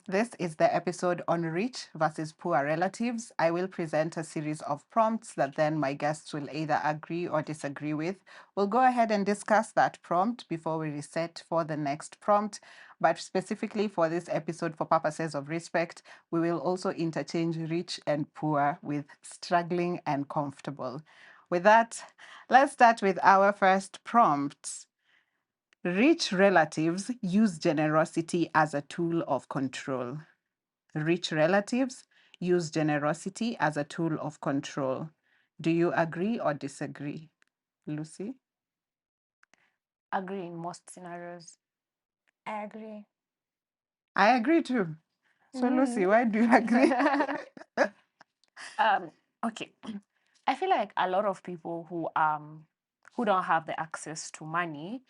This is the episode on rich versus poor relatives. I will present a series of prompts that then my guests will either agree or disagree with. We'll go ahead and discuss that prompt before we reset for the next prompt. But specifically for this episode, for purposes of respect, we will also interchange rich and poor with struggling and comfortable. With that, let's start with our first prompt. Rich relatives use generosity as a tool of control. Rich relatives use generosity as a tool of control. Do you agree or disagree, Lucy? Agree in most scenarios. I agree. I agree too. So, Lucy, why do you agree? Okay. I feel like a lot of people who don't have the access to money,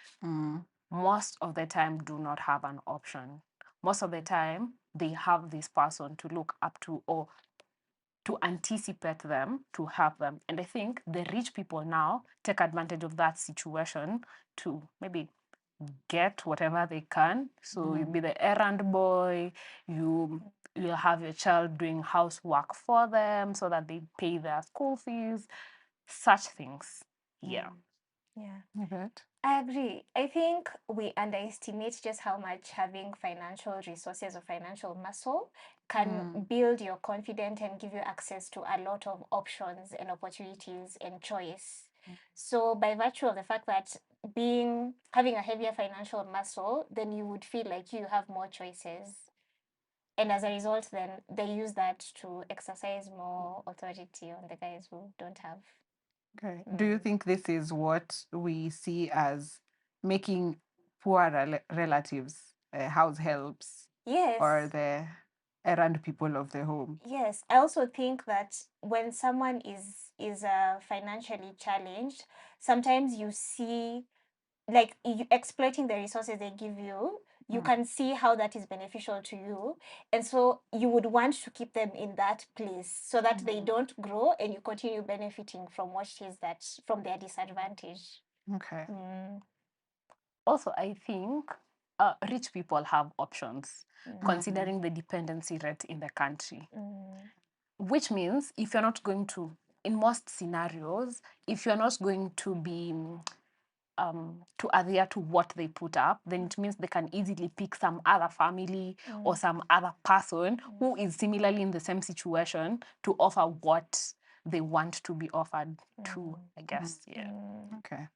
most of the time do not have an option. Most of the time, they have this person to look up to or to anticipate them, to help them. And I think the rich people now take advantage of that situation to maybe get whatever they can. So you be the errand boy, you'll have your child doing housework for them so that they pay their school fees, such things. Yeah. Yeah. Yvette? I agree. I think we underestimate just how much having financial resources or financial muscle can build your confidence and give you access to a lot of options and opportunities and choice. So by virtue of the fact that having a heavier financial muscle, then you would feel like you have more choices. And as a result, then they use that to exercise more authority on the guys who don't have. Okay. Do you think this is what we see as making poor relatives house helps Yes. or the errand people of the home? Yes, I also think that when someone is financially challenged, sometimes you see like exploiting the resources they give you, you can see how that is beneficial to you, and so you would want to keep them in that place so that they don't grow and you continue benefiting from what is that from their disadvantage. Okay. Also, I think rich people have options considering the dependency rate in the country. Which means if you're not going to, in most scenarios, if you're not going to be to adhere to what they put up, then it means they can easily pick some other family or some other person who is similarly in the same situation to offer what they want to be offered to, I guess. Yeah. Okay.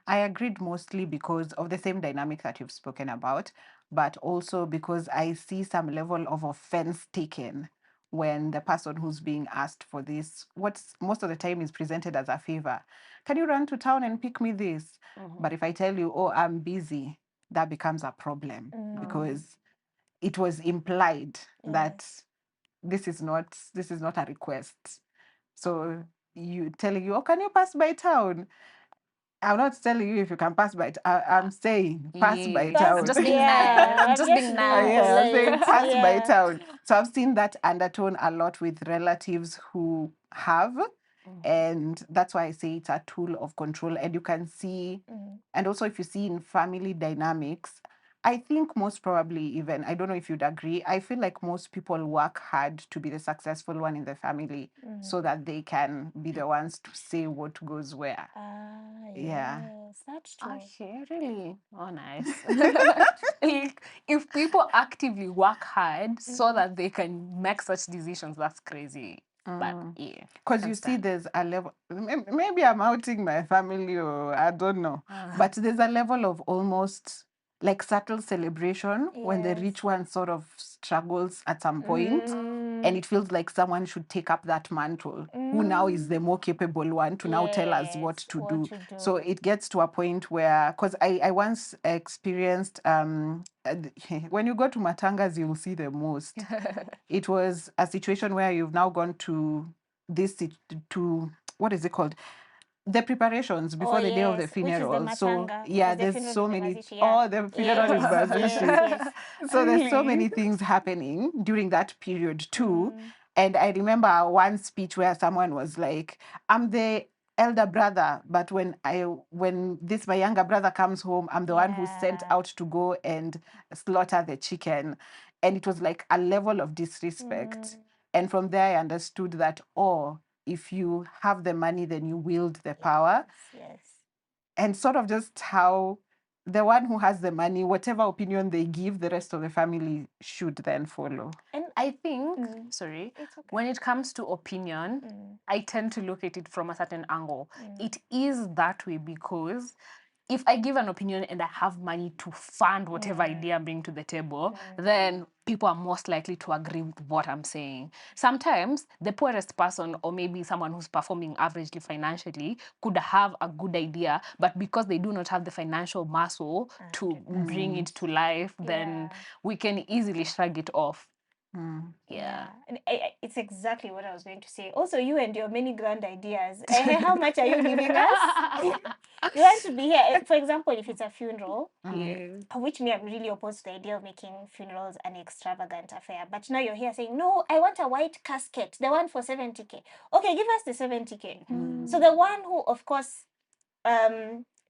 I agreed mostly because of the same dynamic that you've spoken about, but also because I see some level of offense taken when the person who's being asked for this, what's most of the time is presented as a favor. Can you run to town and pick me this? But if I tell you, oh, I'm busy, that becomes a problem because it was implied that this is not a request. So you telling you, oh, can you pass by town? I'm not telling you if you can pass by. I'm saying pass by town. Just being nice. Just being nice. Yeah, I'm saying pass by Yeah. town. So I've seen that undertone a lot with relatives who have. And that's why I say it's a tool of control. And you can see, and also if you see in family dynamics, I think most probably even, I don't know if you'd agree, I feel like most people work hard to be the successful one in the family so that they can be the ones to say what goes where. Yeah. Yes, that's true. Okay, really? Oh, nice. Like, if people actively work hard so that they can make such decisions, that's crazy. But yeah. Because you see, there's a level, maybe I'm outing my family or I don't know, but there's a level of almost like subtle celebration when the rich one sort of struggles at some point, and it feels like someone should take up that mantle, who now is the more capable one to now tell us what Yes, to what do. to do. So it gets to a point where, because I once experienced, when you go to Matangas, you'll see the most. It was a situation where you've now gone to this to what is it called, the preparations before the day of the Yes, which is the funeral. So matanga, yeah, because the there's funeral so is the many. mazishi, Oh, the funeral is Yes, mazishi. yes. So there's so many things happening during that period too. And I remember one speech where someone was like, I'm the elder brother, but when this my younger brother comes home, I'm the one who's sent Yeah. out to go and slaughter the chicken. And it was like a level of disrespect. And from there, I understood that, oh, if you have the money, then you wield the power. Yes. And sort of just how the one who has the money, whatever opinion they give, the rest of the family should then follow. And I think, sorry, It's okay. when it comes to opinion, I tend to look at it from a certain angle. It is that way because if I give an opinion and I have money to fund whatever idea I'm bringing to the table, then people are most likely to agree with what I'm saying. Sometimes the poorest person, or maybe someone who's performing averagely financially, could have a good idea, but because they do not have the financial muscle to bring it to life, then we can easily shrug it off. Yeah. And it's exactly what I was going to say. Also, you and your many grand ideas. How much are you giving us? You want to be here. For example, if it's a funeral, which me, I'm really opposed to the idea of making funerals an extravagant affair. But now you're here saying, no, I want a white casket, the one for 70K. Okay, give us the 70K. So the one who, of course,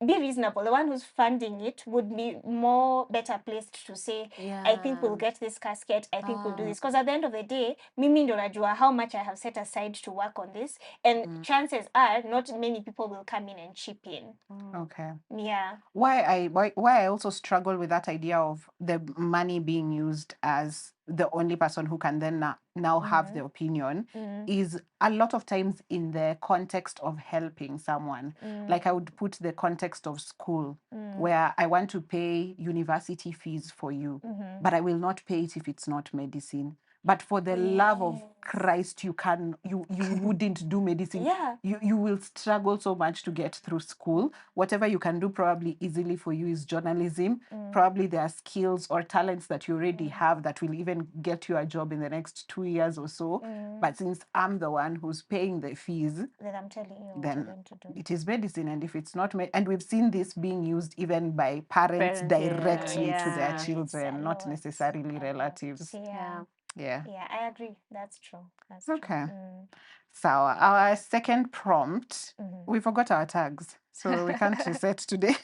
be reasonable. The one who's funding it would be more better placed to say, I think we'll get this casket, I think we'll do this. Because at the end of the day, mimi ndo najua how much I have set aside to work on this. And chances are not many people will come in and chip in. Okay. Yeah. Why I also struggle with that idea of the money being used as the only person who can then now have the opinion is a lot of times in the context of helping someone. Like I would put the context of school where I want to pay university fees for you, but I will not pay it if it's not medicine. But for the love of Christ, you wouldn't do medicine. Yeah. You will struggle so much to get through school. Whatever you can do probably easily for you is journalism. Probably there are skills or talents that you already have that will even get you a job in the next 2 years or so. But since I'm the one who's paying the fees, Then I'm telling you what then you're going to do. it is medicine. And if it's not and we've seen this being used even by parents directly to their Yeah. children, not lot. necessarily relatives. Yeah. Yeah. Yeah, I agree. That's true. That's Okay. true. So our second prompt, we forgot our tags, so we can't reset today.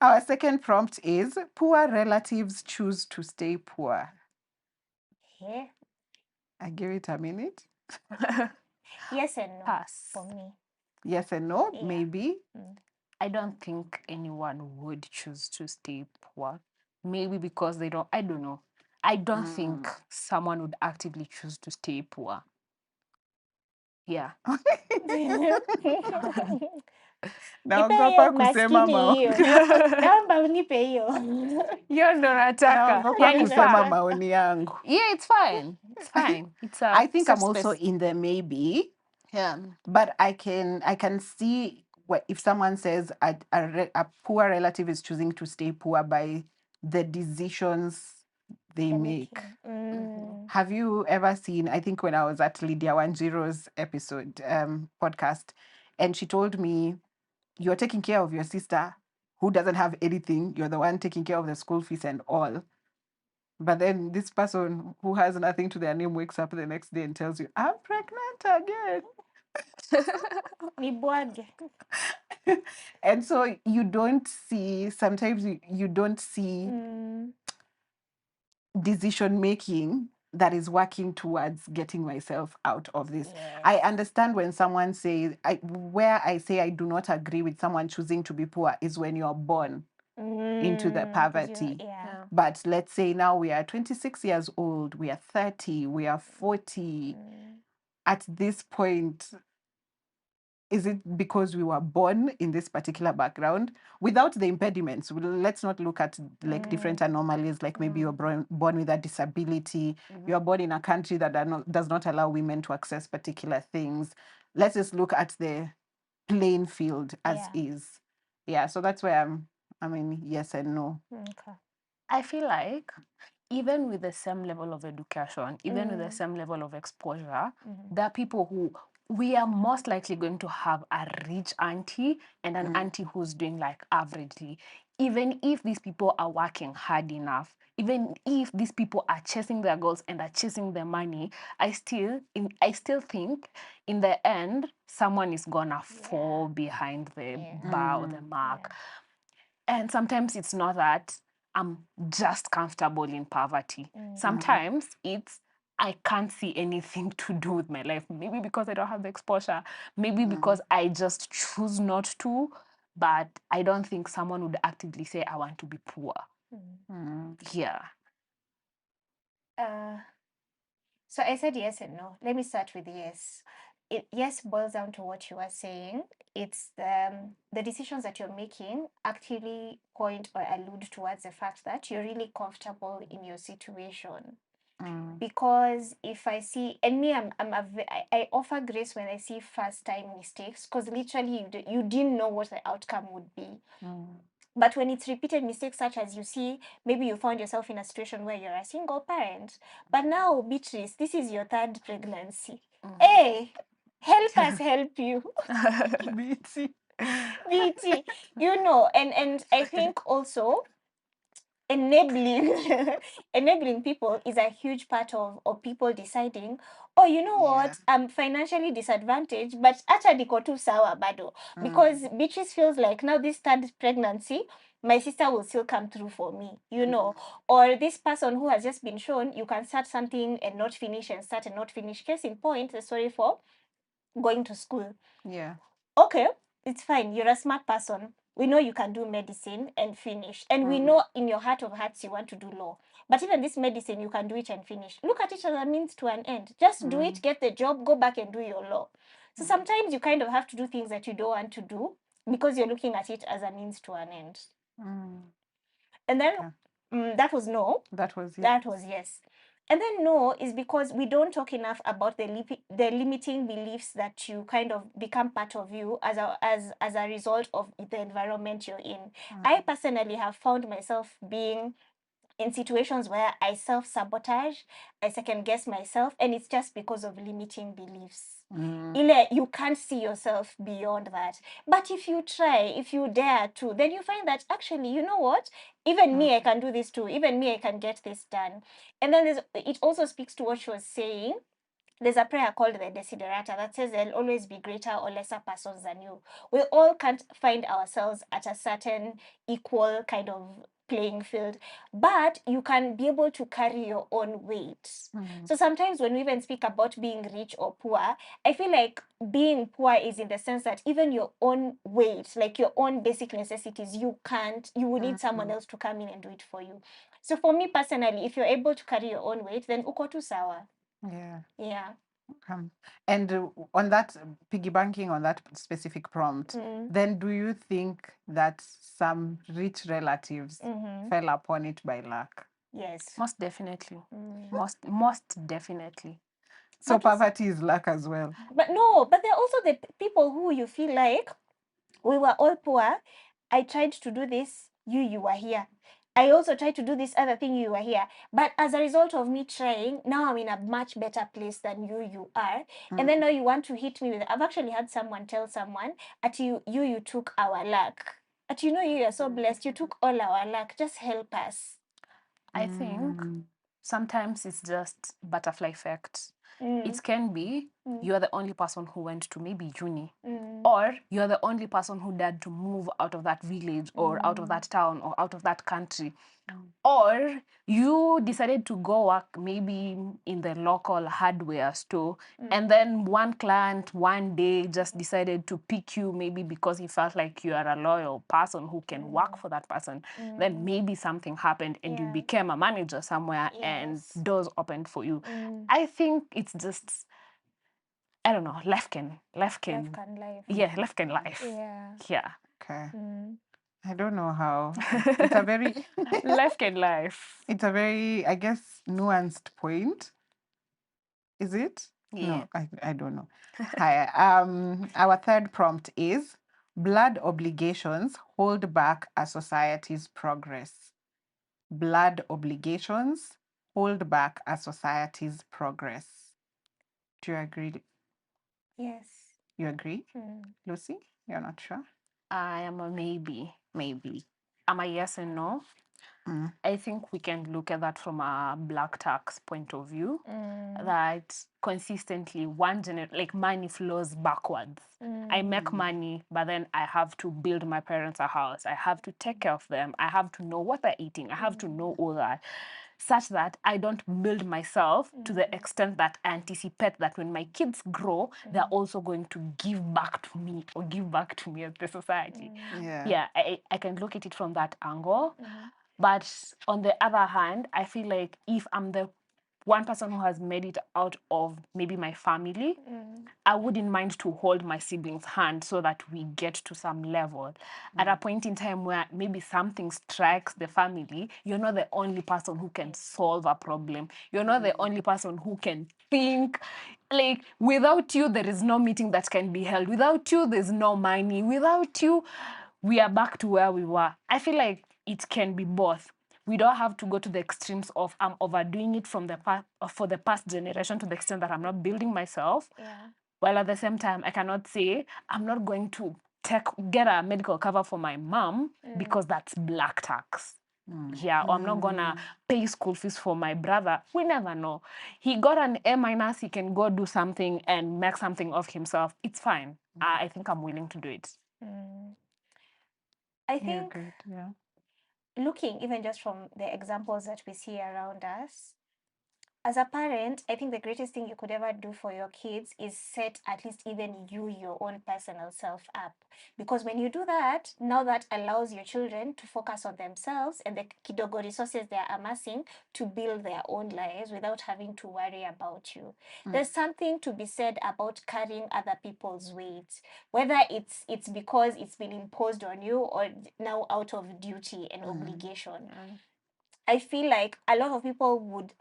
Our second prompt is poor relatives choose to stay poor. Yeah. I give it a minute. Yes and no. Pass. For me. Yes and no, Yeah. maybe. I don't think anyone would choose to stay poor. Maybe because they don't, I don't know. I don't think someone would actively choose to stay poor. Yeah. Naogopa kusema Naomba unipe hiyo. Hiyo ndo nataka. naogopa kusema maoni yangu. Yeah, it's fine. It's fine. It's a I think safe I'm also space. in the maybe. Yeah. But I can see if someone says a poor relative is choosing to stay poor by the decisions they make. Have you ever seen, I think when I was at Lydia Wanjiro's episode podcast, and she told me, you're taking care of your sister who doesn't have anything, you're the one taking care of the school fees and all. But then this person who has nothing to their name wakes up the next day and tells you, I'm pregnant again. Nibwage. And so you don't see, sometimes you don't see decision making that is working towards getting myself out of this. Yes. I understand when someone says, where I say I do not agree with someone choosing to be poor is when you're born into the poverty. Yeah. But let's say now we are 26 years old, we are 30, we are 40. At this point, is it because we were born in this particular background without the impediments? Let's not look at like different anomalies, like maybe you're born with a disability, you're born in a country that does not allow women to access particular things. Let's just look at the playing field as is. Yeah, so that's where yes and no. Okay. I feel like even with the same level of education, even with the same level of exposure, there are people who we are most likely going to have a rich auntie and an auntie who's doing like averagely. Even if these people are working hard enough, even if these people are chasing their goals and are chasing their money, I still think in the end, someone is gonna fall behind the bar or the mark. And sometimes it's not that I'm just comfortable in poverty. Sometimes it's I can't see anything to do with my life. Maybe because I don't have the exposure, maybe because I just choose not to. But I don't think someone would actively say, I want to be poor. Yeah. So I said yes and no. Let me start with yes. Yes boils down to what you are saying. It's the decisions that you're making actually point or allude towards the fact that you're really comfortable in your situation. Because if I see, and me, I offer grace when I see first time mistakes, because literally you didn't know what the outcome would be. But when it's repeated mistakes, such as you see, maybe you found yourself in a situation where you're a single parent, but now, Beatrice, this is your third pregnancy. Hey, help us help you. BT. BT, you know, and I think also enabling enabling people is a huge part of people deciding, oh, you know what, I'm financially disadvantaged, but acha niko tu sawa bado, because Beatrice feels like now this third pregnancy my sister will still come through for me, you know, or this person who has just been shown you can start something and not finish and start and not finish. Case in point, the story for going to school. Yeah. Okay, it's fine. You're a smart person. We know you can do medicine and finish. And we know in your heart of hearts you want to do law. But even this medicine, you can do it and finish. Look at it as a means to an end. Just do it, get the job, go back and do your law. So sometimes you kind of have to do things that you don't want to do because you're looking at it as a means to an end. And then that was no. That was yes. That was yes. And then no is because we don't talk enough about the limiting beliefs that you kind of become part of you as a result of the environment you're in. I personally have found myself being in situations where I self-sabotage, I second-guess myself, and it's just because of limiting beliefs. Ile, you can't see yourself beyond that. But if you try, if you dare to, then you find that actually, you know what? Even me, I can do this too. Even me, I can get this done. And then it also speaks to what she was saying. There's a prayer called the Desiderata that says there'll always be greater or lesser persons than you. We all can't find ourselves at a certain equal kind of playing field, but you can be able to carry your own weight. So sometimes when we even speak about being rich or poor, I feel like being poor is in the sense that even your own weight, like your own basic necessities, you would need someone else to come in and do it for you. So for me personally, if you're able to carry your own weight, then uko tu sawa. Yeah. And on that, piggybacking on that specific prompt, then do you think that some rich relatives fell upon it by luck? Yes. Most definitely. Most definitely. So poverty is luck as well. But no, but there are also the people who you feel like we were all poor. I tried to do this, you were here. I also tried to do this other thing, you were here. But as a result of me trying, now I'm in a much better place than you are. And then now you want to hit me with, I've actually had someone tell someone, at you took our luck. At you are so blessed, you took all our luck. Just help us. I think sometimes it's just butterfly effect. It can be you're the only person who went to maybe uni, or you're the only person who dared to move out of that village or out of that town or out of that country, or you decided to go work maybe in the local hardware store, and then one client one day just decided to pick you maybe because he felt like you are a loyal person who can work for that person. Then maybe something happened and you became a manager somewhere and doors opened for you. I think it's just, I don't know, life can. Yeah, life can life. Yeah. Okay. I don't know how. It's a very Life can life. it's a very, I guess, nuanced point. Is it? Yeah. No, I don't know. Hi. Our third prompt is blood obligations hold back a society's progress. Blood obligations hold back a society's progress. Do you agree? Yes. You agree? Lucy? You're not sure? I am a maybe. I'm a yes and no. I think we can look at that from a black tax point of view, that consistently like money flows backwards. I make money, but then I have to build my parents a house. I have to take care of them. I have to know what they're eating. I have to know all that, such that I don't build myself to the extent that I anticipate that when my kids grow, they're also going to give back to me or give back to me as the society. Yeah, I can look at it from that angle. But on the other hand, I feel like if I'm the one person who has made it out of maybe my family, I wouldn't mind to hold my siblings' hand so that we get to some level. At a point in time where maybe something strikes the family, you're not the only person who can solve a problem. You're not the only person who can think. Like, without you, there is no meeting that can be held. Without you, there's no money. Without you, we are back to where we were. I feel like it can be both. We don't have to go to the extremes of I'm overdoing it from for the past generation to the extent that I'm not building myself. While at the same time, I cannot say I'm not going to get a medical cover for my mom because that's black tax. Yeah, or I'm not gonna pay school fees for my brother. We never know. He got an A minus, he can go do something and make something of himself. It's fine. I think I'm willing to do it. I think Great. Yeah. looking even just from the examples that we see around us, as a parent, I think the greatest thing you could ever do for your kids is set at least even you, your own personal self up. Because when you do that, now that allows your children to focus on themselves and the kidogo resources they are amassing to build their own lives without having to worry about you. There's something to be said about carrying other people's weight, whether it's because it's been imposed on you or now out of duty and obligation. I feel like a lot of people would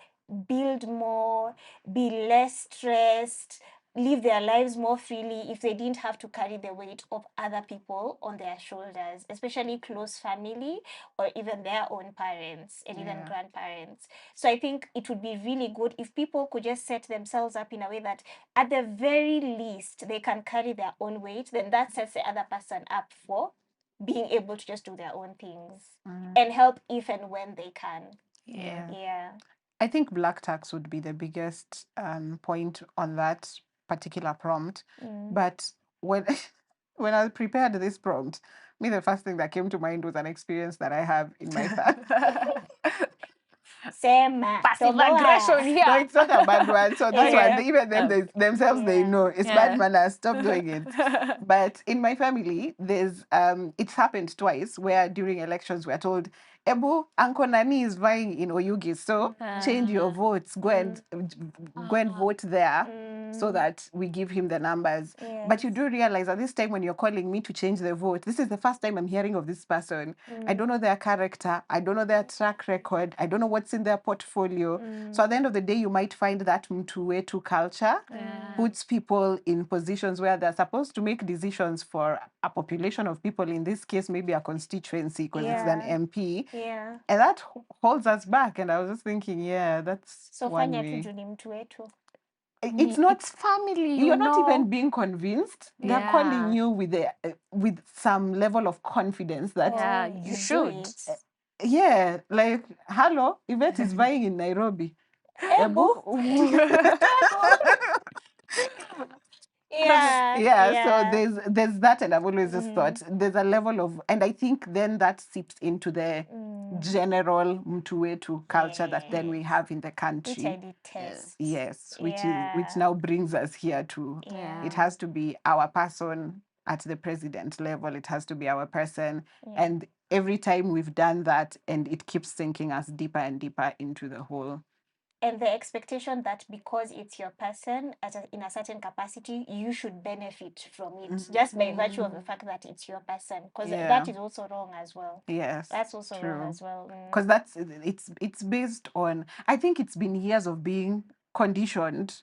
build more, be less stressed, live their lives more freely if they didn't have to carry the weight of other people on their shoulders, especially close family or even their own parents and even grandparents. So I think it would be really good if people could just set themselves up in a way that at the very least they can carry their own weight, then that sets the other person up for being able to just do their own things and help if and when they can. Yeah. I think black tax would be the biggest point on that particular prompt. But when when I prepared this prompt, the first thing that came to mind was an experience that I have in my family. Same. Passive aggression here. No, it's not a bad one. So this one, even them themselves, they know it's bad manners. Stop doing it. But in my family, there's it's happened twice where during elections we're told, Ebu, Uncle Nani is vying in Oyugi, so change your votes. Go and vote there so that we give him the numbers. But you do realize at this time when you're calling me to change the vote, this is the first time I'm hearing of this person. I don't know their character. I don't know their track record. I don't know what's in their portfolio. So at the end of the day, you might find that mtu wetu culture puts people in positions where they're supposed to make decisions for a population of people, in this case, maybe a constituency because it's an MP. Yeah. And that holds us back. And I was just thinking, that's So one fanya way. tu ni mtu wetu. It's not It's family. You're not even being convinced. They're calling you with some level of confidence that you should. like, hello, Yvette is buying in Nairobi. Ebu. So there's that, and I've always just thought there's a level of, and I think then that seeps into the general mtu wetu culture that then we have in the country. Which I detest. Yes, which now brings us here to it has to be our person at the president level. It has to be our person, and every time we've done that, and it keeps sinking us deeper and deeper into the hole. And the expectation that because it's your person in a certain capacity, you should benefit from it just by virtue of the fact that it's your person. Because that is also wrong as well. Yes, that's also wrong as well. Because it's based on, I think it's been years of being conditioned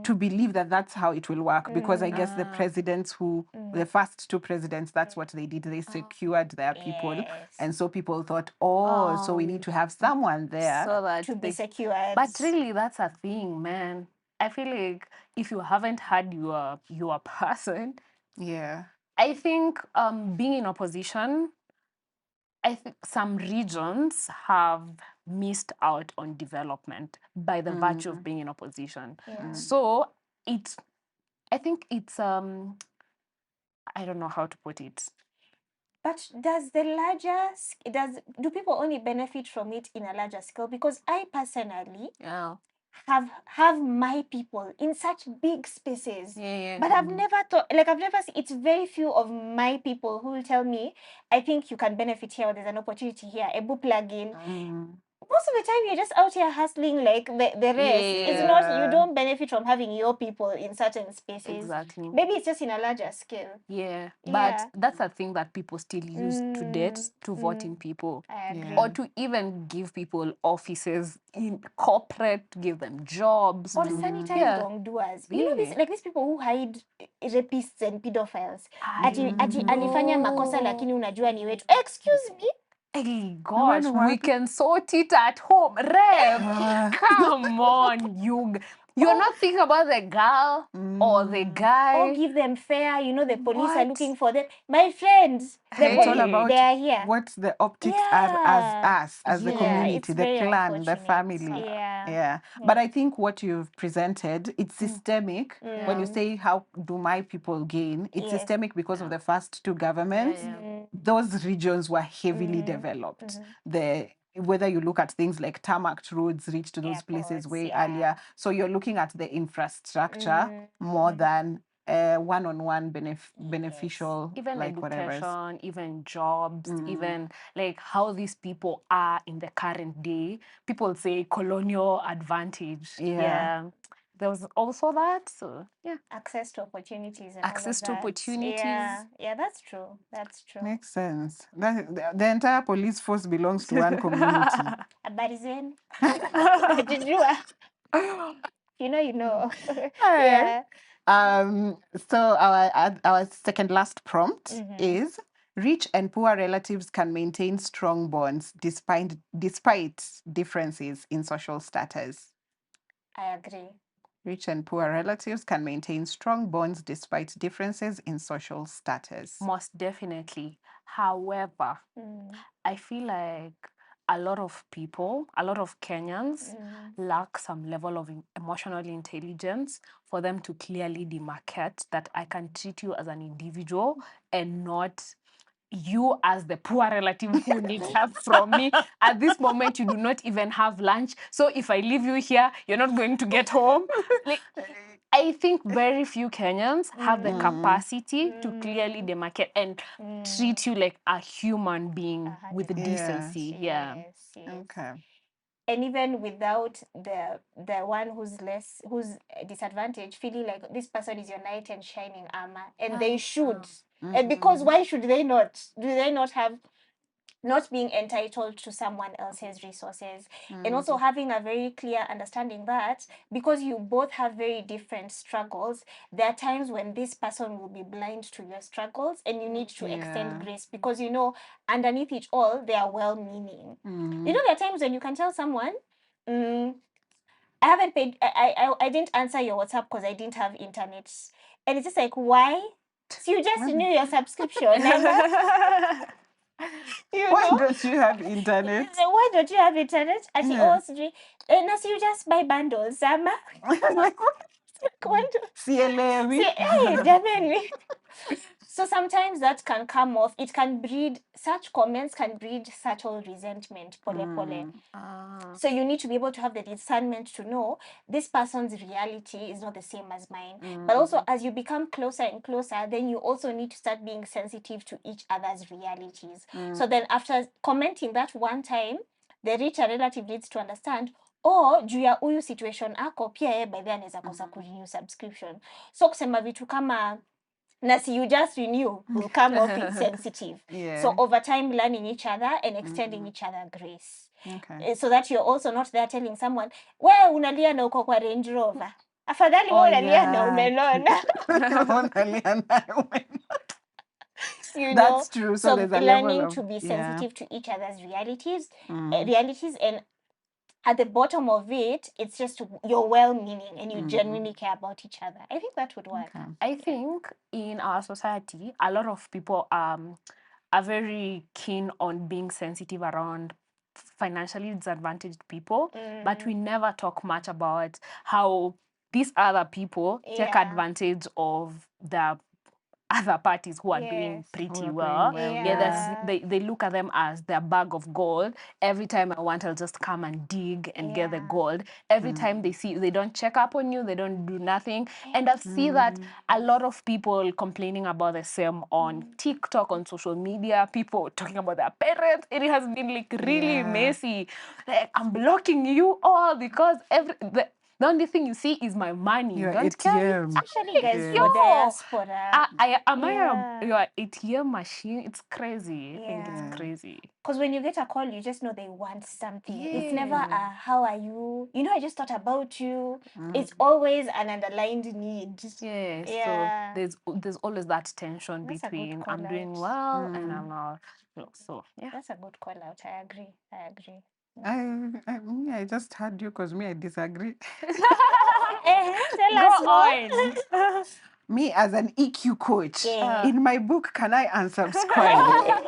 to believe that that's how it will work. Because I guess the presidents the first two presidents, that's what they did. They secured their people. And so people thought, so we need to have someone there so that to be secured. But really, that's a thing, man. I feel like if you haven't had your person, yeah, I think being in opposition I think some regions have missed out on development by the virtue of being in opposition. So I think it's I don't know how to put it. But do people only benefit from it in a larger scale? Because I personally have my people in such big spaces. But I've never thought, it's very few of my people who will tell me, I think you can benefit here, or there's an opportunity here, a book plug in. Most of the time you're just out here hustling like the rest. It's not, you don't benefit from having your people in certain spaces. Exactly. Maybe it's just in a larger scale. But that's a thing that people still use to date, to vote in people. I agree. Or to even give people offices in corporate, give them jobs. Or sanitize wrongdoers. You know, these people who hide rapists and pedophiles. Ati alifanya makosa lakini unajua ni wetu. Excuse me? Hey, gosh, we can sort it at home. Rev, come on, you're not thinking about the girl or the guy. Or give them fare, you know, the police are looking for them. My friends, It's all about they are here. what the optics are as us, as the community, the clan, the family. But I think what you've presented, it's systemic. When you say how do my people gain, it's systemic because of the first two governments. Those regions were heavily developed. Whether you look at things like tarmac roads reach to those places way earlier. So you're looking at the infrastructure more than one-on-one beneficial, even like education, whatever. even jobs, even like how these people are in the current day. People say colonial advantage. There was also that. So access to opportunities and access to opportunities. Yeah, that's true. That's true. Makes sense. The entire police force belongs to one community. Habari zenu. Najijua. You know. Yeah. So our second last prompt is rich and poor relatives can maintain strong bonds despite differences in social status. I agree. Rich and poor relatives can maintain strong bonds despite differences in social status. Most definitely. However, I feel like a lot of people, a lot of Kenyans lack some level of emotional intelligence for them to clearly demarcate that I can treat you as an individual and not you as the poor relative who needs help from me. At this moment, you do not even have lunch. So if I leave you here, you're not going to get home. Like, I think very few Kenyans have the capacity to clearly demarcate and treat you like a human being with decency. Yes. Okay. And even without the one who's disadvantaged, feeling like this person is your knight and shining armor, and they should. And because why should they not? Do they not have not being entitled to someone else's resources, and also having a very clear understanding that because you both have very different struggles, there are times when this person will be blind to your struggles and you need to extend grace because you know underneath it all they are well-meaning. You know, there are times when you can tell someone, I haven't paid, I didn't answer your WhatsApp because I didn't have internet, and it's just like, why? So you just renew your subscription. Why don't you have internet? Why don't you have internet? And you just buy bundles, Sama. So sometimes that can come off. It can breed, such comments can breed subtle resentment. So you need to be able to have the discernment to know this person's reality is not the same as mine. But also as you become closer and closer, then you also need to start being sensitive to each other's realities. So then after commenting that one time, the richer relative needs to understand, juu ya huyu situation ako pia yeye by then anaweza kosa kurenew subscription. So kusema vitu kama Nasi, you just renew, will come off insensitive. So over time, learning each other and extending each other grace. Okay. So that you're also not there telling someone, we unalia na uko kwa Range Rover. Afadhali we unalia na umelona. That's true. So there's a learning to be sensitive to each other's realities, and at the bottom of it, it's just you're well-meaning and you genuinely care about each other. I think that would work. I think in our society, a lot of people are very keen on being sensitive around financially disadvantaged people, but we never talk much about how these other people take Yeah. advantage of the other parties who are doing Yes. pretty Who are doing well. well, Yeah. They look at them as their bag of gold. Every time I want, I'll just come and dig and get the Yeah. gold. Every time they see, they don't check up on you, they don't do nothing. And I see that a lot of people complaining about the same on TikTok, on social media, people talking about their parents. It has been like really Yeah. messy. Like, I'm blocking you all because the only thing you see is my money. Your Don't carry. ATM. Especially guys Yeah. for Yo, diaspora. am I Yeah. your ATM machine? It's crazy. I think it's Yeah. crazy. Because when you get a call, you just know they want something. It's never Yeah. how are you? You know, I just thought about you. It's always an underlined need. Yeah. So Yeah. there's always that tension That's a good between call I'm doing out. well and I'm not. So yeah. That's a good call out. I agree. I agree. I just heard you because me, I disagree. Tell Go us more. on. Me, as an EQ coach, Yeah. in my book, Can I Unsubscribe?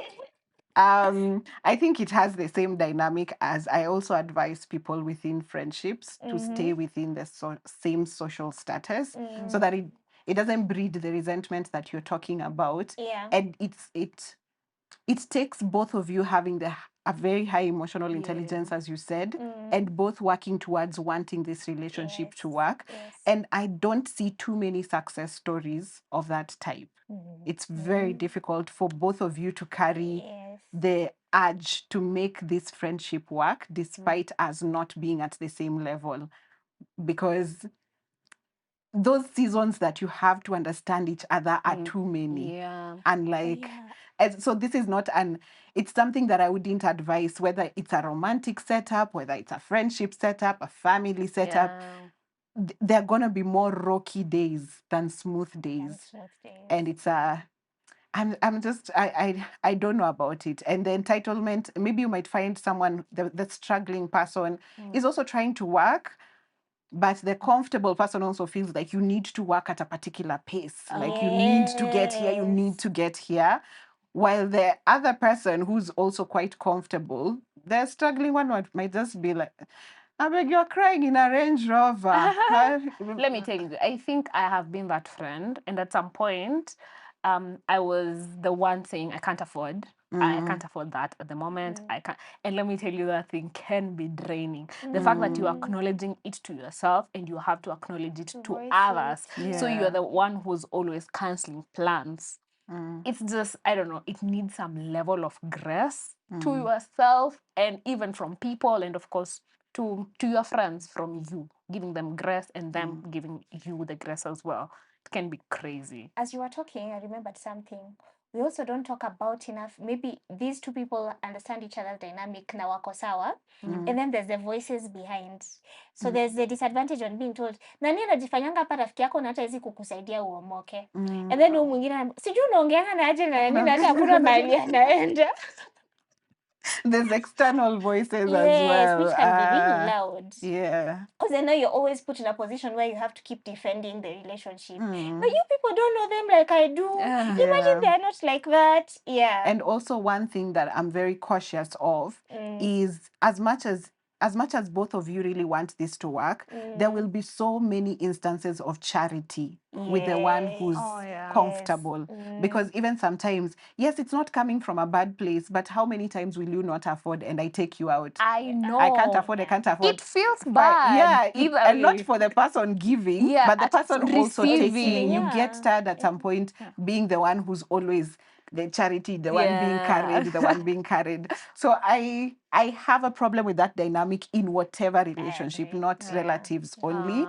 I think it has the same dynamic as I also advise people within friendships to stay within the same social status so that it doesn't breed the resentment that you're talking about. Yeah. And it takes both of you having a very high emotional intelligence, as you said, and both working towards wanting this relationship to work. Yes. And I don't see too many success stories of that type. It's very difficult for both of you to carry Yes. the urge to make this friendship work despite us not being at the same level, because those seasons that you have to understand each other are too many. Yeah. And like, so this is not it's something that I wouldn't advise, whether it's a romantic setup, whether it's a friendship setup, a family setup. Yeah. There are going to be more rocky days than smooth days. And it's I'm just I don't know about it. And the entitlement, maybe you might find someone, the struggling person is also trying to work, but the comfortable person also feels like you need to work at a particular pace. Like you need to get here, you need to get here. While the other person who's also quite comfortable, the struggling one might just be like, I beg, you're crying in a Range Rover. Let me tell you, I think I have been that friend, and at some point, I was the one saying I can't afford. I can't afford that at the moment. I can't. And let me tell you, that thing can be draining. The fact that you're acknowledging it to yourself and you have to acknowledge it to others. So you're the one who's always canceling plans. It's just, I don't know, it needs some level of grace to yourself and even from people, and of course to your friends, from you giving them grace and them giving you the grace as well. It can be crazy. As you were talking, I remembered something. We also don't talk about enough. Maybe these two people understand each other's dynamic na wako sawa, and then there's the voices behind. So there's the disadvantage on being told, nani anajifanyanga hapa rafiki yako na hata hizi kukusaidia uomoke. And then huyu mwingine sijui unaongeanga na aje na nani na hata hakuna mahali anaenda. There's external voices as Yes, well. which can be really loud. Yeah. Because I know you're always put in a position where you have to keep defending the relationship. But you people don't know them like I do. Imagine they're not like that. Yeah. And also one thing that I'm very cautious of is as much as both of you really want this to work, there will be so many instances of charity with the one who's comfortable. Because even sometimes, yes, it's not coming from a bad place, but how many times will you not afford and I take you out? I know. I can't afford. It feels bad. Yeah, a lot for the person giving, but the person also taking. receiving. You get tired at some point being the one who's always the charity, the one being carried, the one being carried. So I have a problem with that dynamic in whatever relationship, not relatives only.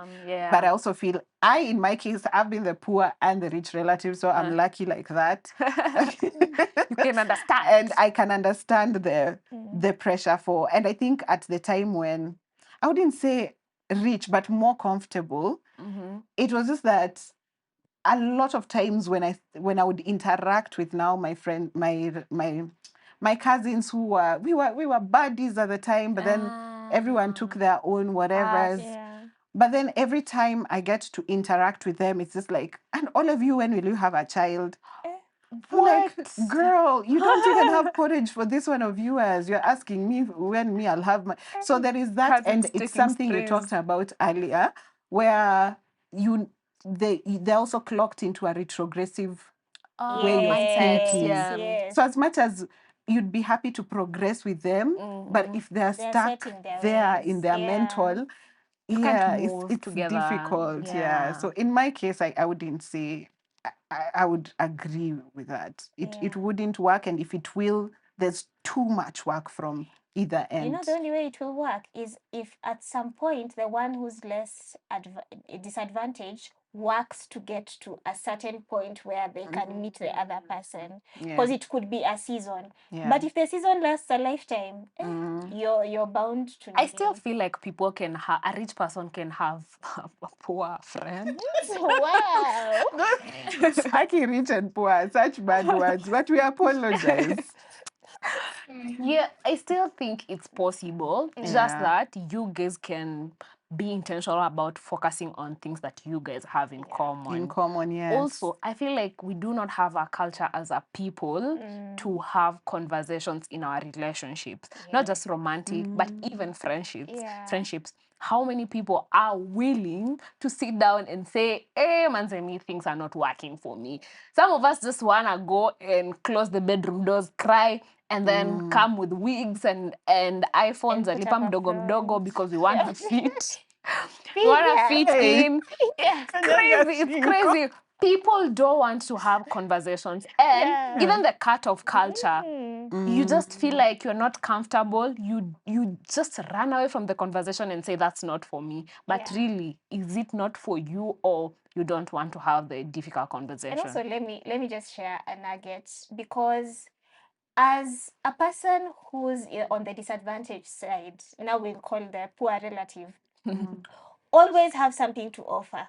But I also feel in my case, I've been the poor and the rich relative, so I'm lucky like that. You can understand. And I can understand the pressure for, and I think at the time when, I wouldn't say rich, but more comfortable, it was just that a lot of times when I would interact with now my friend, my cousins who we were buddies at the time, but then everyone took their own whatevers. But then every time I get to interact with them, it's just like, and all of you, when will you have a child? Like, girl, you don't even have porridge for this one of yours. You're asking me when me I'll have my. So there is that, Cousins and it's taking something you strays. talked about earlier, where they also clocked into a retrogressive way of Mindset, thinking. yeah. Yes. So as much as you'd be happy to progress with them, but if they're They're stuck set in their there ways. in their Yeah. mental, You can't yeah, move it's together. difficult. Yeah. So in my case, I wouldn't say I would agree with that. It Yeah. wouldn't work, and if it will, there's too much work from either end. You know, the only way it will work is if at some point the one who's less disadvantaged works to get to a certain point where they can meet the other person, because it could be a season. Yeah. But if the season lasts a lifetime, you're bound to. I still feel like people can have a rich person can have a poor friend. Wow. Aki rich and poor, such bad words, but we apologize. Yeah, I still think it's possible. Just Yeah. that you guys can be intentional about focusing on things that you guys have in common. In common, yes. Also, I feel like we do not have a culture as a people to have conversations in our relationships, not just romantic, but even friendships. Yeah. Friendships. How many people are willing to sit down and say, "Hey, Manzemi, things are not working for me." Some of us just wanna go and close the bedroom doors, cry, and then come with wigs and iPhones and put up lipa a mdogo mdogo front. because we want to fit. We want to fit Hey. in. Yeah. Crazy. It's crazy. People don't want to have conversations. And given the cut of culture, you just feel like you're not comfortable. You just run away from the conversation and say, that's not for me. But Yeah. really, is it not for you, or you don't want to have the difficult conversation? And also, let me just share a nugget, because as a person who's on the disadvantaged side, now we'll call the poor relative, always have something to offer.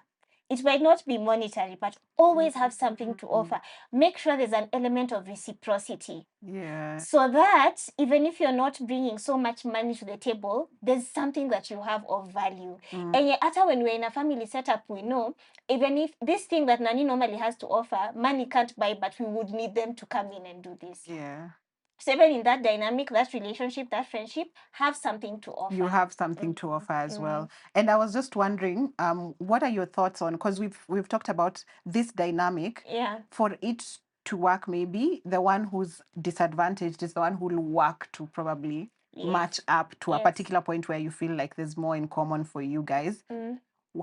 It might not be monetary, but always have something to offer. Make sure there's an element of reciprocity. Yeah. So that even if you're not bringing so much money to the table, there's something that you have of value. And yet, after when we're in a family setup, we know even if this thing that Nani normally has to offer, money can't buy, but we would need them to come in and do this. Yeah. So even in that dynamic, that relationship, that friendship, have something to offer. You have something to offer as well. And I was just wondering, what are your thoughts on, because we've talked about this dynamic. Yeah. For it to work, maybe the one who's disadvantaged is the one who will work to probably match up to a particular point where you feel like there's more in common for you guys.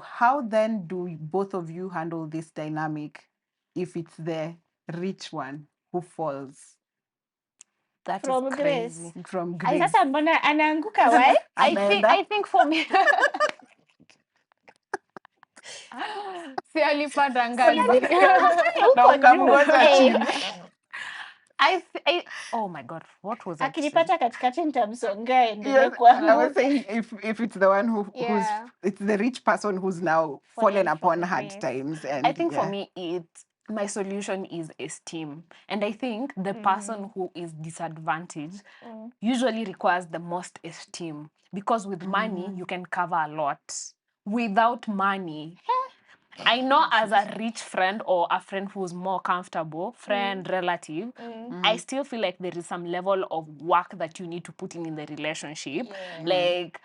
How then do both of you handle this dynamic if it's the rich one who falls? That From is crazy. grace. From grace. Sasa mbona anaanguka why? I think for me si alipanda ngazi. Na ukamngoja chini. Oh my god, what was I saying? Akinipata katikati nitamsongea endelee Yes, I kuanguka. was saying if it's the one who's Yeah. it's the rich person who's now fallen upon hard grace. times, and I think for me, my solution is esteem. And I think the person who is disadvantaged usually requires the most esteem, because with money, you can cover a lot. Without money, I know as a rich friend or a friend who's more comfortable, friend, relative, I still feel like there is some level of work that you need to put in the relationship. Like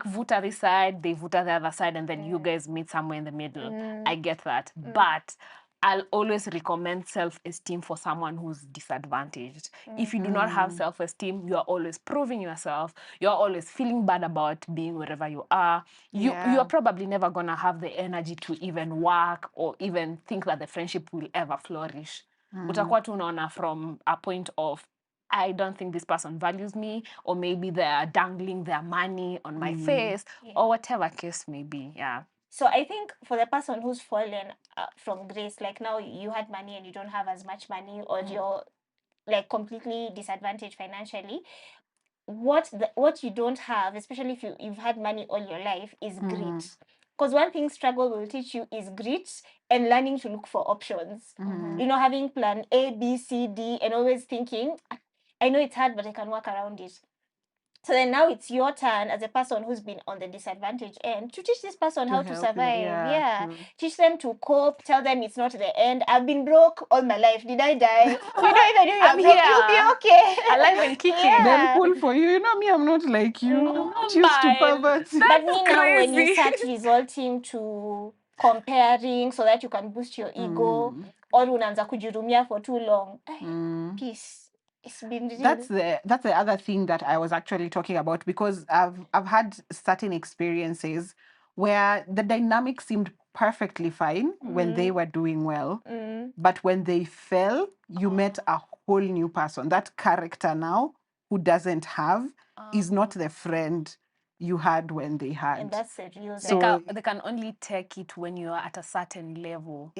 Vuta this side, they Vuta the other side, and then you guys meet somewhere in the middle. I get that. But I'll always recommend self-esteem for someone who's disadvantaged. If you do not have self-esteem, you are always proving yourself. You're always feeling bad about being wherever you are. You're probably never going to have the energy to even work or even think that the friendship will ever flourish. Utakuwa tu unaona from a point of, I don't think this person values me, or maybe they're dangling their money on my face, or whatever case may be. Yeah. So I think for the person who's fallen from grace, like now you had money and you don't have as much money, or you're like completely disadvantaged financially, what you don't have, especially if you've had money all your life, is grit. Because one thing struggle will teach you is grit and learning to look for options. You know, having plan A, B, C, D, and always thinking, I know it's hard, but I can work around it. So then now it's your turn as a person who's been on the disadvantaged end to teach this person how to help you. survive. Yeah, true. Teach them to cope. Tell them it's not the end. I've been broke all my life. Did I die? We know even if I'm you're broke, you'll be here. okay. Alive and kicking. Then Yeah. cool for you. You know me, I'm not like you. I'm not used to Mine. poverty. But me now, when you crazy. start resorting to comparing so that you can boost your ego, or unaanza kujirumia for too long, peace. It's been real. That's the other thing that I was actually talking about, because I've had certain experiences where the dynamic seemed perfectly fine when they were doing well, but when they fell, you met a whole new person. That character now who doesn't have is not the friend you had when they had. And that's the real So they can only take it when you are at a certain level.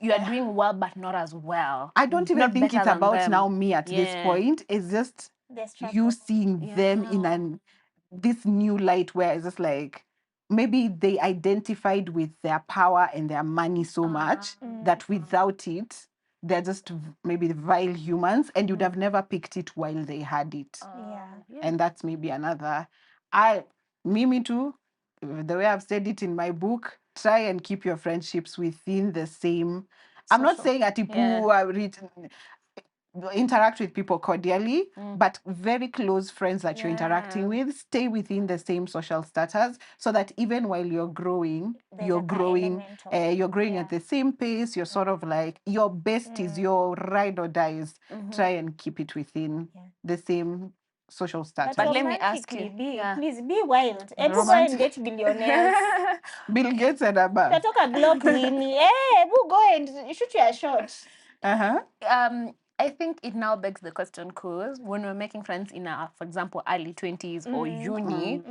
You are doing well, but not as well. I don't even Not think better it's than about them. now me at this point. It's just you seeing them in this new light where it's just like maybe they identified with their power and their money so much that without it, they're just maybe vile humans, and you'd have never picked it while they had it. And that's maybe another. Me too. The way I've said it in my book, try and keep your friendships within the same. I'm not saying that people interact with people cordially, but very close friends that you're interacting with, stay within the same social status, so that even while you're growing, you're growing at the same pace. You're sort of like your besties, your ride or dies. Try and keep it within the same social status. But let me ask you, please be wild. Go and date billionaires. Bill Gates and above. Utatoka Glock lini. Go and shoot your shot. I think it now begs the question, because when we're making friends in our, for example, early 20s or uni,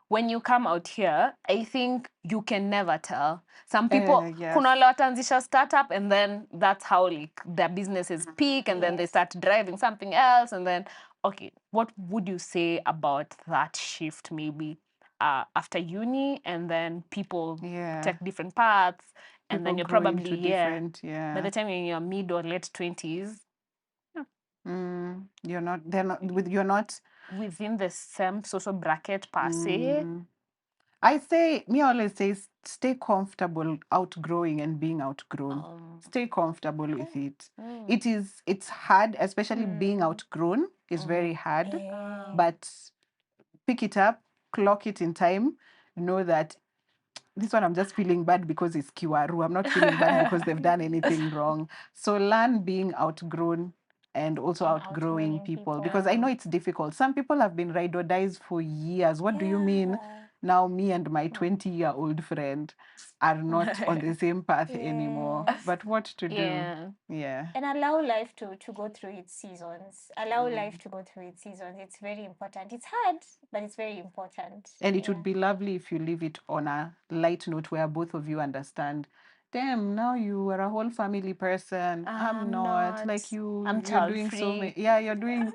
when you come out here, I think you can never tell. Some people, kuna wale wataanzisha startup, and then that's how like their businesses peak, and then they start driving something else, and then, okay, what would you say about that shift maybe after uni, and then people take different paths, and then you're probably by the time you're in your mid or late 20s, you're not within the same social bracket per se. I always say stay comfortable outgrowing and being outgrown. Stay comfortable with it. It's hard, especially being outgrown is very hard, but pick it up, clock it in time, know that this one I'm just feeling bad because it's Kiwaru. I'm not feeling bad because they've done anything wrong. So learn being outgrown and also outgrowing people, because I know it's difficult. Some people have been ride or dies for years. What do you mean? Now me and my 20-year-old friend are not on the same path anymore. But what to do? And allow life to go through its seasons. Life to go through its seasons. It's very important. It's hard, but it's very important. And it would be lovely if you leave it on a light note where both of you understand, damn, now you are a whole family person. I'm not. Like you're doing so many. Yeah, you're doing.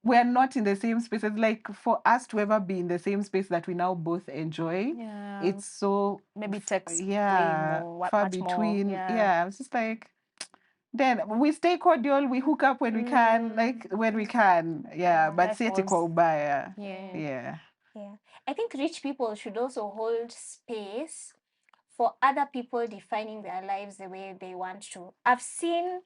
We're not in the same space. It's like for us to ever be in the same space that we now both enjoy. It's so maybe takes far between. Yeah, it's just like. Then we stay cordial, we hook up when we can, like when we can. Yeah, but si ati kwa ubaya. Yeah. I think rich people should also hold space for other people defining their lives the way they want to. I've seen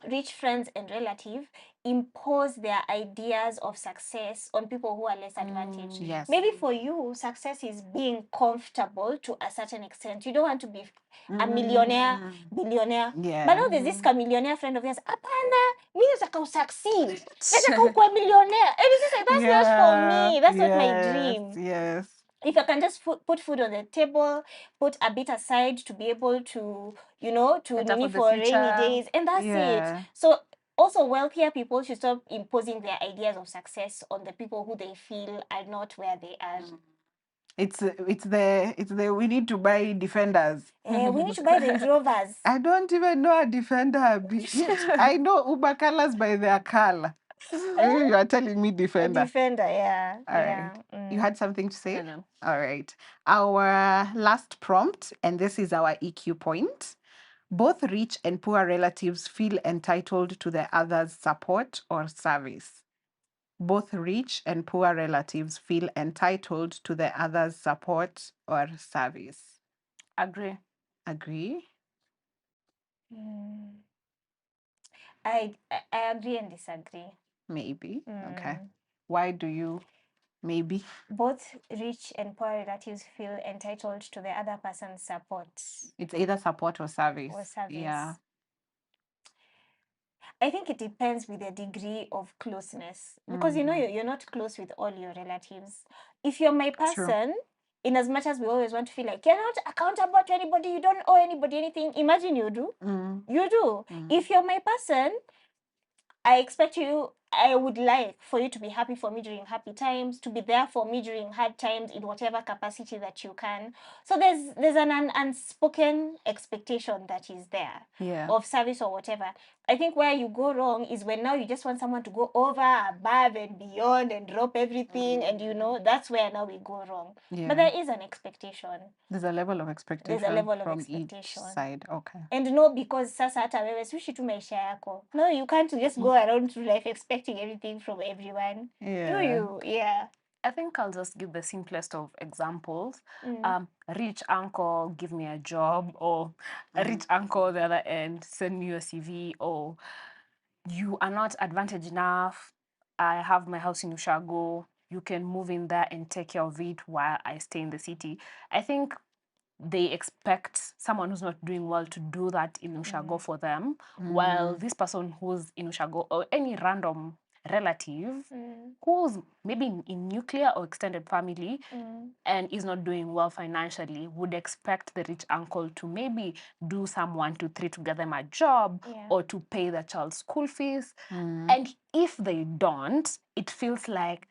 rich friends and relatives impose their ideas of success on people who are less advantaged. Maybe for you, success is being comfortable to a certain extent. You don't want to be a millionaire, billionaire. But now there's this millionaire friend of yours. Apana, me nataka succeed. Nataka kuwa millionaire. And it's just like, that's not for me. That's not my dream. Yes. If I can just put food on the table, put a bit aside to be able to, to need for rainy days, and that's it. So also wealthier people should stop imposing their ideas of success on the people who they feel are not where they are. It's the we need to buy defenders. We need to buy Range Rovers. I don't even know a defender. I know Uber colors by their color. You are telling me defender. A defender, yeah. All right. You had something to say? No. All right. Our last prompt, and this is our EQ point. Both rich and poor relatives feel entitled to the other's support or service. both rich and poor relatives feel entitled to the other's support or service. Agree. Agree? I agree and disagree. Maybe. Okay. Why do you maybe? Both rich and poor relatives feel entitled to the other person's support. It's either support or service. Or service. Yeah. I think it depends with the degree of closeness. Because you're not close with all your relatives. If you're my person, in as much as we always want to feel like you're not accountable to anybody, you don't owe anybody anything, imagine you do. You do. If you're my person, I expect you, I would like for you to be happy for me during happy times, to be there for me during hard times in whatever capacity that you can. So there's an unspoken expectation that is there of service or whatever. I think where you go wrong is when now you just want someone to go over, above and beyond and drop everything, and that's where now we go wrong. But there is an expectation. There's a level of expectation. There's a level of from expectation. Each side. Okay. And no, because sasa hata wewe sushi tu maisha yako. No, you can't just go around through life expecting everything from everyone. Do you? Yeah. I think I'll just give the simplest of examples. Rich uncle, give me a job, or a rich uncle the other end, send me your CV, or you are not advantaged enough. I have my house in Ushago. You can move in there and take care of it while I stay in the city. I think they expect someone who's not doing well to do that in Ushago for them, while this person who's in Ushago or any random relative who's maybe in nuclear or extended family and is not doing well financially would expect the rich uncle to maybe do some 1, 2, 3 to get them a job or to pay the child's school fees. And if they don't, it feels like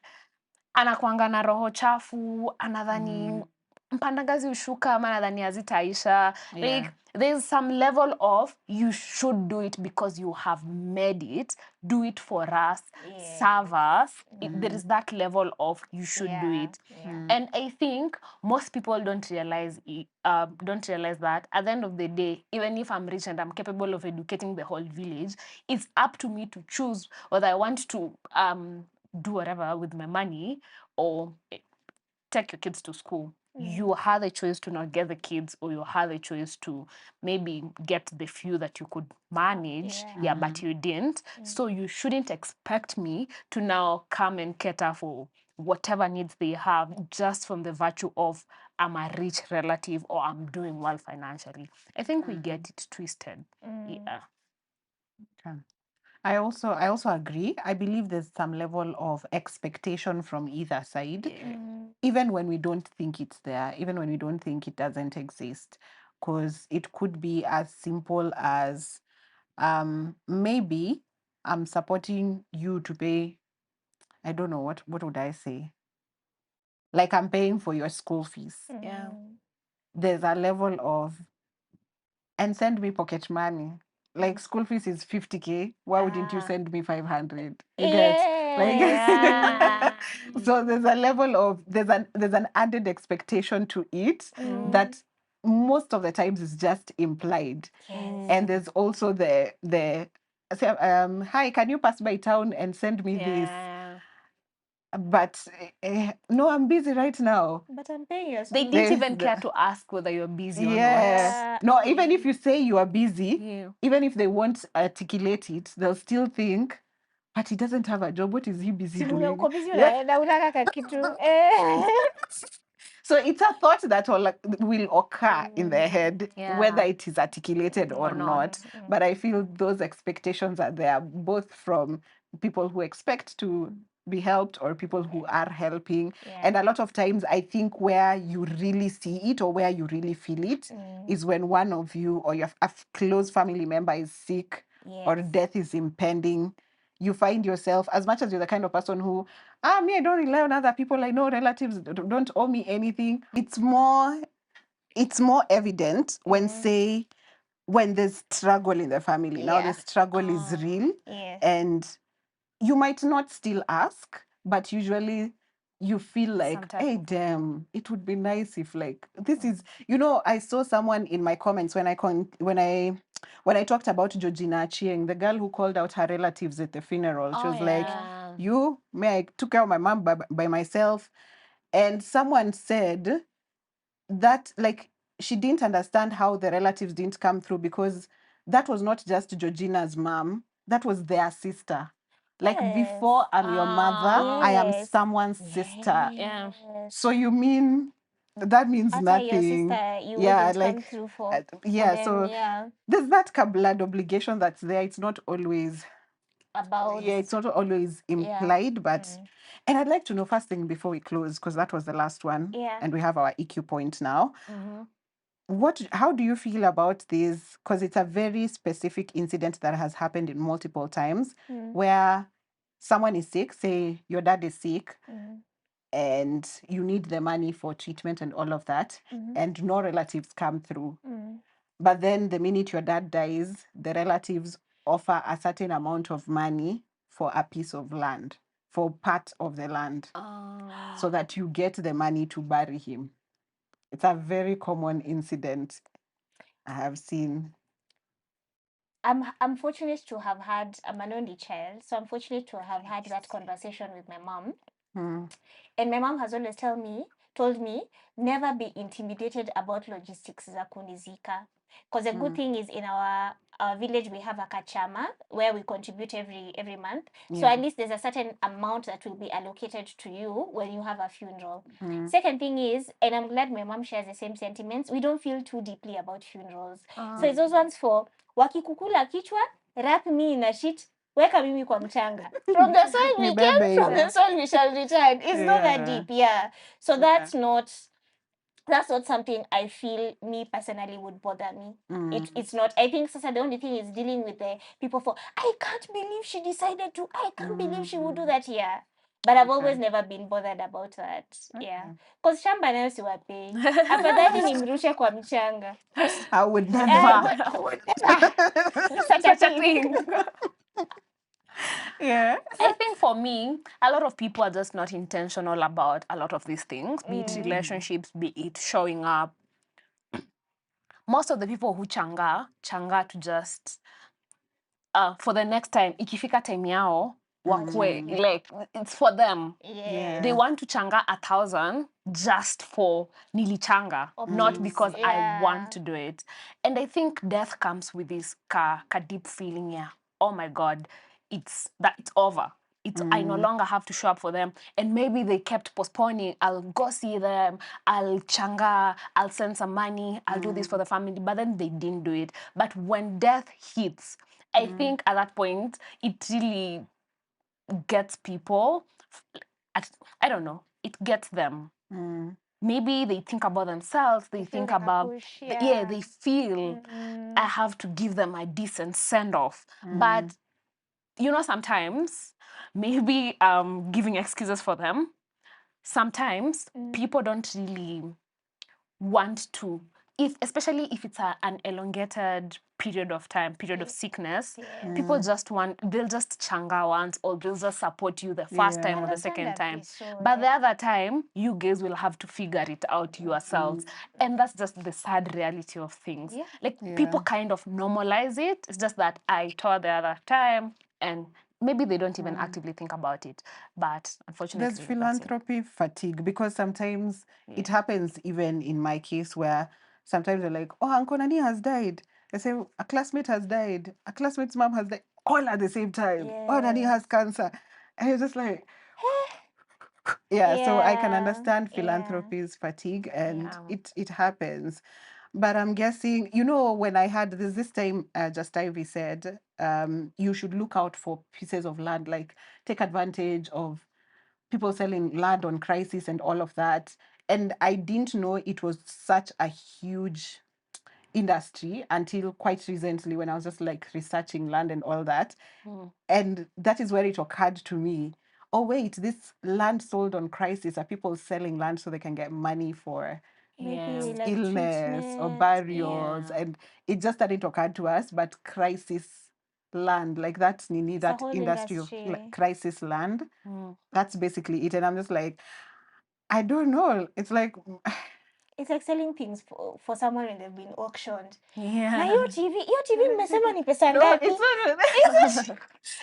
anakuanga na roho chafu, anadhani mpandagazi ushuka ama nadhani hazitaisha. Like there's some level of you should do it because you have made it, do it for us, serve us. There is that level of you should do it. And I think most people don't realize that at the end of the day, even if I'm rich and I'm capable of educating the whole village, it's up to me to choose whether I want to do whatever with my money or take your kids to school. You had the choice to not get the kids, or you had the choice to maybe get the few that you could manage, but you didn't. So you shouldn't expect me to now come and cater for whatever needs they have just from the virtue of I'm a rich relative or I'm doing well financially. I think we get it twisted. Yeah. Okay. I also agree. I believe there's some level of expectation from either side, even when we don't think it's there, even when we don't think it doesn't exist. Because it could be as simple as maybe I'm supporting you to pay, I don't know, what would I say? Like I'm paying for your school fees. Yeah. There's a level of, and send me pocket money. Like school fees is 50K. Why wouldn't you send me 500? You get like so there's a level of there's an added expectation to it that most of the times is just implied. And there's also the say, hi, can you pass by town and send me this? But no, I'm busy right now. But I'm paying your They school didn't fees. even care to ask whether you're busy or not. No, even if you say you are busy, even if they won't articulate it, they'll still think, but he doesn't have a job. What is he busy doing? Uko busy unaenda unataka kitu. So it's a thought that will occur in their head, whether it is articulated or not. But I feel those expectations are there, both from people who expect to be helped or people who are helping. And a lot of times, I think where you really see it or where you really feel it is when one of you or your a close family member is sick or death is impending. You find yourself, as much as you're the kind of person who, me, I don't rely on other people. I know relatives don't owe me anything. It's more evident when, say, when there's struggle in the family. Now the struggle is real, and you might not still ask, but usually you feel like, hey, damn, it would be nice if like this is, I saw someone in my comments when I talked about Georgina Achieng, the girl who called out her relatives at the funeral. She was like, I took care of my mom by myself. And someone said that, like, she didn't understand how the relatives didn't come through, because that was not just Georgina's mom, that was their sister. Like, before I'm your mother, I am someone's sister. Yeah. So you mean that means After nothing. your sister, you Yeah, wouldn't like, come through for yeah, them, so yeah. there's that blood obligation that's there. It's not always About it's not always implied, but and I'd like to know, first thing before we close, because that was the last one, Yeah. and we have our EQ point now. Mm-hmm. How do you feel about this? Because it's a very specific incident that has happened in multiple times, where someone is sick, say your dad is sick, and you need the money for treatment and all of that, and no relatives come through. But then the minute your dad dies, the relatives offer a certain amount of money for a piece of land, for part of the land, so that you get the money to bury him. It's a very common incident I have seen. I'm fortunate to have had, I'm an only child, so I'm fortunate to have had that conversation with my mom. And my mom has always told me, never be intimidated about logistics za kunizika. Because the good thing is, in our village we have a kachama where we contribute every month. So at least there's a certain amount that will be allocated to you when you have a funeral. Second thing is, and I'm glad my mom shares the same sentiments, we don't feel too deeply about funerals. So it's those ones for wakikukula kichwa, wrap me in a sheet, weka mimi kwa mchanga. From the soil we came, from the soil we shall return. It's not that deep, yeah. So that's not something I feel me personally would bother me. It's not. I think Sasa, the only thing is dealing with the people for, I can't believe she decided to, I can't believe she would do that here. But I've always never been bothered about that. Yeah. Because shamba nayo siwapei. Afadhali nimrushe kwa mchanga. I would never. I would never. Such a thing. Yeah. I think for me, a lot of people are just not intentional about a lot of these things, be it relationships, be it showing up. Most of the people who changa to just for the next time, ikifika time yao, wakwe, like, it's for them. Yeah. They want to changa 1,000 just for nilichanga, not because I want to do it. And I think death comes with this ka deep feeling, yeah. Oh my God, it's over. I no longer have to show up for them. And maybe they kept postponing. I'll go see them. I'll changa. I'll send some money. I'll do this for the family. But then they didn't do it. But when death hits, I think at that point, it really gets people. I don't know. It gets them. Maybe they think about themselves. They think like a about, push, they feel I have to give them a decent send off. But sometimes maybe giving excuses for them. Sometimes people don't really want to, especially if it's an elongated period of time, period of sickness, people they'll just changa once, or they'll just support you the first time or the second time. But the other time, you guys will have to figure it out yourselves. And that's just the sad reality of things. Like, people kind of normalize it. It's just that I told the other time, and maybe they don't even actively think about it. But unfortunately, there's philanthropy fatigue, because sometimes it happens even in my case, where sometimes they're like, oh, Uncle Nani has died. They say a classmate has died. A classmate's mom has died. All at the same time. Oh, Nani has cancer. And it's just like, so I can understand philanthropy's fatigue, and it happens. But I'm guessing, when I had this time, Just Ivy said, you should look out for pieces of land, like take advantage of people selling land on crisis and all of that. And I didn't know it was such a huge industry until quite recently, when I was just like researching land and all that. And that is where it occurred to me, oh wait, this land sold on crisis, are people selling land so they can get money for maybe like illness or treatment. burials. And it just started to occur to us, but crisis land, like that's Nini, It's a that whole industry of industry. crisis land, that's basically it. And I'm just like, I don't know. It's like, It's like selling things for someone when they've been auctioned. Yeah. Na hiyo TV mmesema ni pesa No, ngapi? it's not.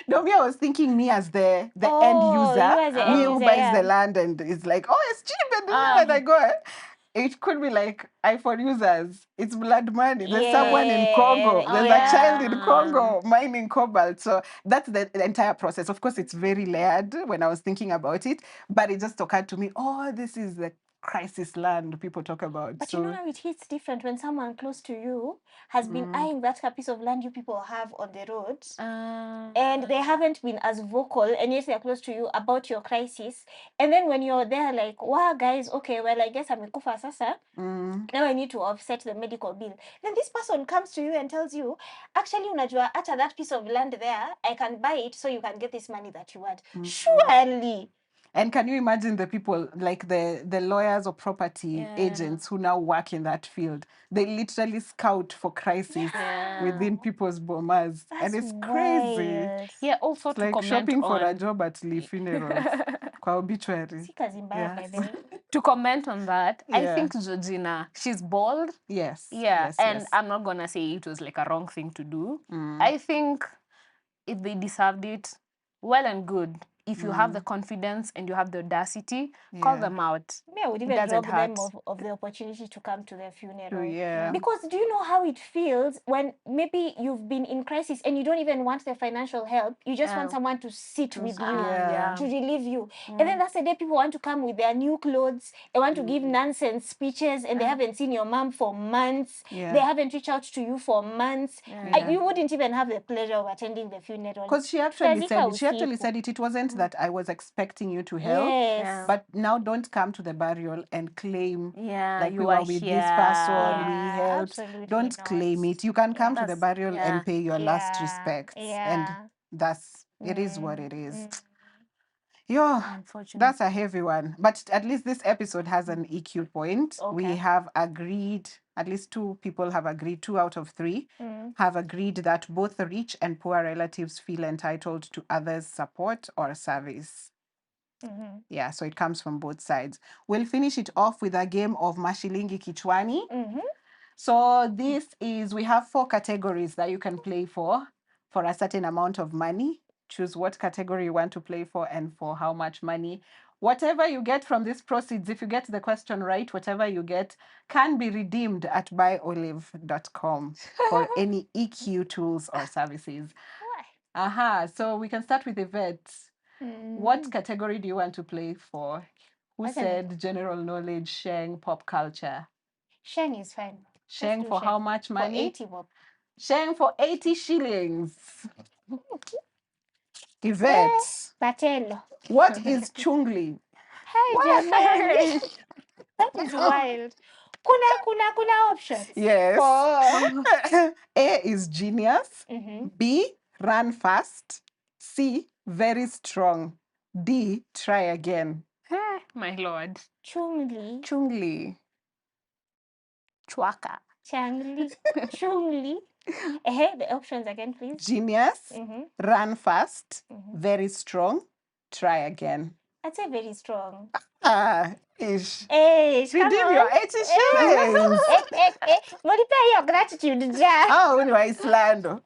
No, me, I was thinking me as the end user, you as the end me who user, buys yeah. the land and is like, oh, it's cheap, and I go. It could be like iPhone users. It's blood money. There's someone in Congo. Yeah, There's yeah. a child in Congo mining cobalt. So that's the entire process. Of course, it's very layered when I was thinking about it, but it just occurred to me, oh, this is the crisis land people talk about. But so, you know how it hits different when someone close to you has been eyeing that piece of land you people have on the road, and they haven't been as vocal, and yet they're close to you about your crisis. And then when you're there, like, wow, guys, okay, well, I guess amekufa sasa. Now I need to offset the medical bill. Then this person comes to you and tells you, actually, unajua, at that piece of land there, I can buy it so you can get this money that you want. Surely. And can you imagine the people, like the lawyers or property agents who now work in that field? They literally scout for crisis within people's bomas. And it's crazy. Wild. Yeah, also It's to like comment shopping for a on job at Lee Funerals. Kwa obituary. Si kazi mbaya, by the way. to comment on that, I Yeah. think Georgina, she's bold. Yes. Yeah, Yes, and yes. I'm not gonna say it was like a wrong thing to do. I think if they deserved it, well and good. If you have the confidence and you have the audacity, call them out. Me, I would even rob them of the opportunity to come to their funeral. Yeah. Because do you know how it feels when maybe you've been in crisis and you don't even want the financial help? You just want someone to sit with you, to relieve you. And then that's the day people want to come with their new clothes. They want to give nonsense speeches and they haven't seen your mom for months. Yeah. They haven't reached out to you for months. You wouldn't even have the pleasure of attending the funeral. Because she actually said it. It wasn't that I was expecting you to help. Yes. But now don't come to the burial and claim like you we were are with here. this person, we helped. Absolutely Don't not. claim it. You can come to the burial and pay your last respects. And it is what it is. Yo, that's a heavy one. But at least this episode has an EQ point. We have agreed, at least 2 people have agreed, 2 out of 3 have agreed that both the rich and poor relatives feel entitled to others' support or service. Yeah, so it comes from both sides. We'll finish it off with a game of Mashilingi Kichwani. So this is, we have 4 categories that you can play for a certain amount of money. Choose what category you want to play for and for how much money. Whatever you get from this proceeds, if you get the question right, whatever you get can be redeemed at buyolive.com for any EQ tools or services. So we can start with Yvette. What category do you want to play for? Who said general knowledge, sharing, pop culture? Sharing is fine. Sharing for how much money? For 80 bob. Sharing for 80 shillings. Yvette. Batello. What is chungli? Hey, jamani. That is wild. Kuna options. Yes. A is genius. B, run fast. C, very strong. D, try again. My lord. Chungli. Chungli. Chwaka. Changli. Chungli. The options again, please. Genius, run fast, very strong, try again. I'd say very strong. Ish. Redeem your 80 shillings. Mulipia hiyo gratitude ja. Ni Islando.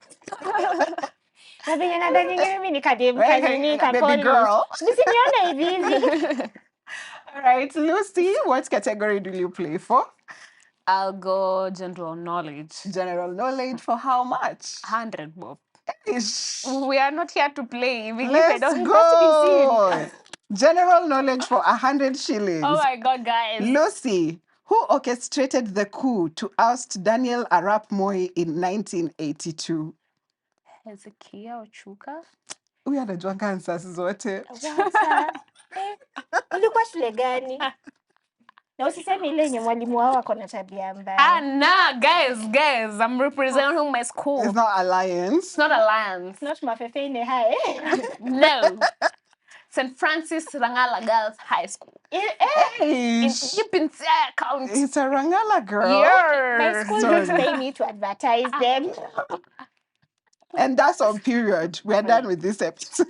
Na venye nada nyingine mimi nikadem kazini Baby girl. Nisinione hivi. All right, Lucy, what category do you play for? I'll go general knowledge. General knowledge for how much? 100 bob. Ish. We are not here to play. Let's go. General knowledge for 100 shillings. Oh my God, guys. Lucy, who orchestrated the coup to oust Daniel Arap Moi in 1982? Hezekiah Ochuka. Huyu anajuanga answers zote. Ulikuwa shule gani? Na usiseme ile yenye mwalimu wao ako na tabia mbaya. Nah, guys, I'm representing my school. It's not Alliance. It's not Alliance. Not Mafefeine High. No. St. Francis Rangala Girls High School. In Yipinsia County. It's a Rangala girl. Yeah. My school didn't pay me to advertise them. And that's on period. We're done with this episode.